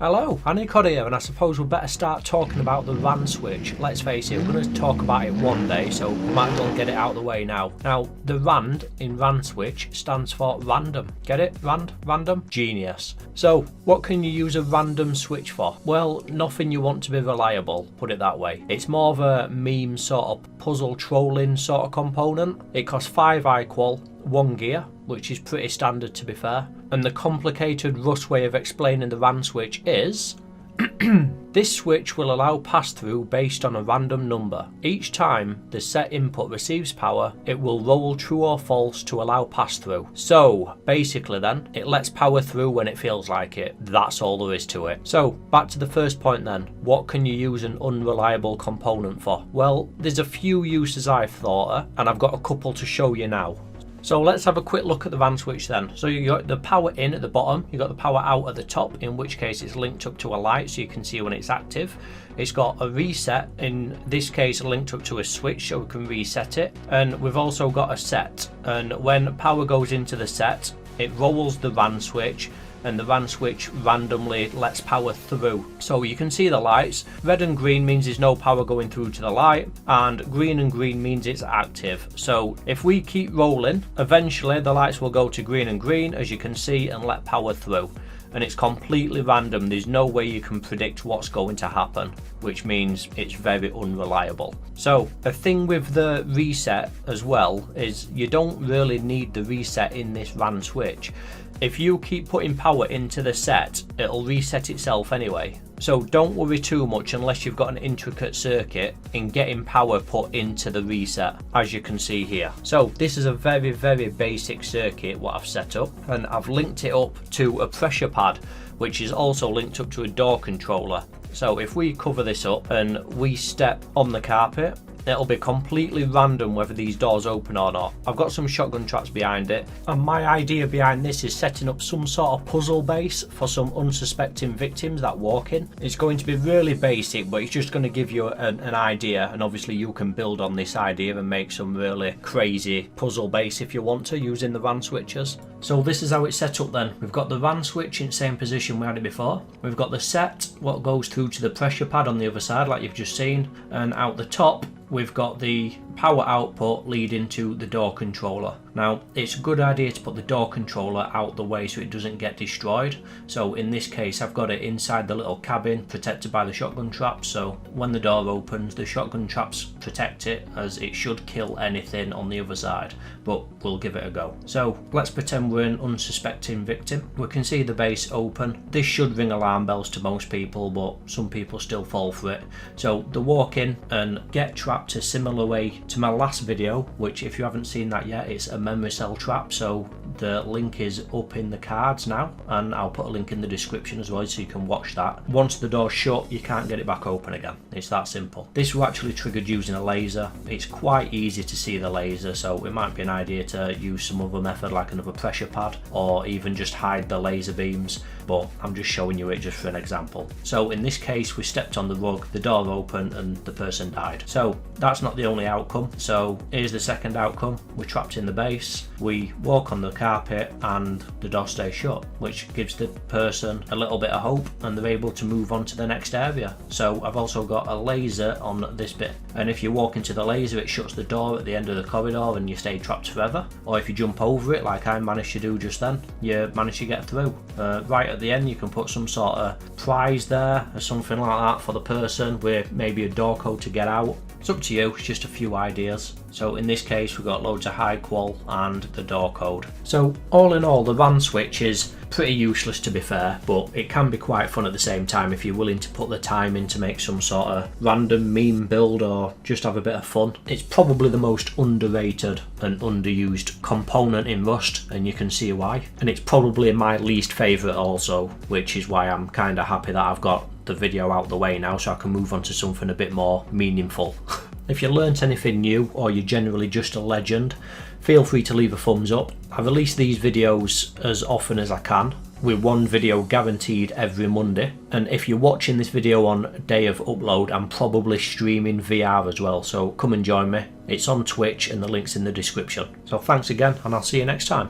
Hello, Anicod here, and I suppose we'd better start talking about the RAND switch. Let's face it, we're going to talk about it one day, so we might as well get it out of the way now. Now, the RAND in RAND switch stands for random. Get it? RAND? Random? Genius. So, what can you use a random switch for? Well, nothing you want to be reliable, put it that way. It's more of a meme sort of puzzle trolling sort of component. It costs 5 iQual, 1 gear, which is pretty standard to be fair. And the complicated Rust way of explaining the RAND switch is this switch will allow pass-through based on a random number. Each time the set input receives power, it will roll true or false to allow pass-through. So basically then, it lets power through when it feels like it. That's all there is to it. So back to the first point then, what can you use an unreliable component for? Well, there's a few uses I've thought of, and I've got a couple to show you now. So let's have a quick look at the RAND switch then. So you got the power in at the bottom, you got the power out at the top, in which case it's linked up to a light so you can see when it's active. It's got a reset, in this case linked up to a switch so we can reset it. And we've also got a set, and when power goes into the set, it rolls the RAND switch, and the RAND switch randomly lets power through. So you can see the lights. Red and green means there's no power going through to the light, and green and green means it's active. So if we keep rolling, eventually the lights will go to green and green, as you can see, and let power through. And it's completely random. There's no way you can predict what's going to happen, which means it's very unreliable. So a thing with the reset as well is you don't really need the reset in this RAND switch. If you keep putting power into the set, it'll reset itself anyway. So don't worry too much unless you've got an intricate circuit in getting power put into the reset, as you can see here. So this is a very, very basic circuit what I've set up, and I've linked it up to a pressure pad, which is also linked up to a door controller. So if we cover this up and we step on the carpet, it'll be completely random whether these doors open or not. I've got some shotgun traps behind it, and my idea behind this is setting up some sort of puzzle base for some unsuspecting victims that walk in. It's going to be really basic, but it's just going to give you an idea, and obviously you can build on this idea and make some really crazy puzzle base if you want to, using the RAND switches. So this is how it's set up then. We've got the RAND switch in the same position we had it before. We've got the set, what goes through to the pressure pad on the other side like you've just seen, and out the top we've got the power output leading to the door controller. Now, it's a good idea to put the door controller out the way so it doesn't get destroyed. So in this case, I've got it inside the little cabin protected by the shotgun traps. So when the door opens, the shotgun traps protect it, as it should kill anything on the other side, but we'll give it a go. So let's pretend we're an unsuspecting victim. We can see the base open. This should ring alarm bells to most people, but some people still fall for it. So they walk in and get trapped a similar way to my last video, which if you haven't seen that yet, it's a memory cell trap. So the link is up in the cards now, and I'll put a link in the description as well so you can watch that. Once the door's shut, you can't get it back open again. It's that simple. This was actually triggered using a laser. It's quite easy to see the laser, so it might be an idea to use some other method like another pressure pad, or even just hide the laser beams, but I'm just showing you it just for an example. So in this case, we stepped on the rug, the door opened, and the person died. So that's not the only outcome. So here's the second outcome. We're trapped in the base, we walk on the carpet, and the door stays shut, which gives the person a little bit of hope and they're able to move on to the next area. So I've also got a laser on this bit, and if you walk into the laser, it shuts the door at the end of the corridor and you stay trapped forever. Or if you jump over it like I managed to do just then, you manage to get through. Right at the end, you can put some sort of prize there or something like that for the person, with maybe a door code to get out. It's up to you, it's just a few ideas. So in this case, we've got loads of high qual and the door code. So all in all, the RAND switch is pretty useless to be fair, but it can be quite fun at the same time if you're willing to put the time in to make some sort of random meme build or just have a bit of fun. It's probably the most underrated and underused component in Rust, and you can see why. And it's probably my least favourite also, which is why I'm kind of happy that I've got the video out the way now so I can move on to something a bit more meaningful. If you learnt anything new, or you're generally just a legend, feel free to leave a thumbs up. I release these videos as often as I can, with one video guaranteed every Monday. And if you're watching this video on day of upload, I'm probably streaming VR as well, so come and join me. It's on Twitch and the link's in the description. So thanks again, and I'll see you next time.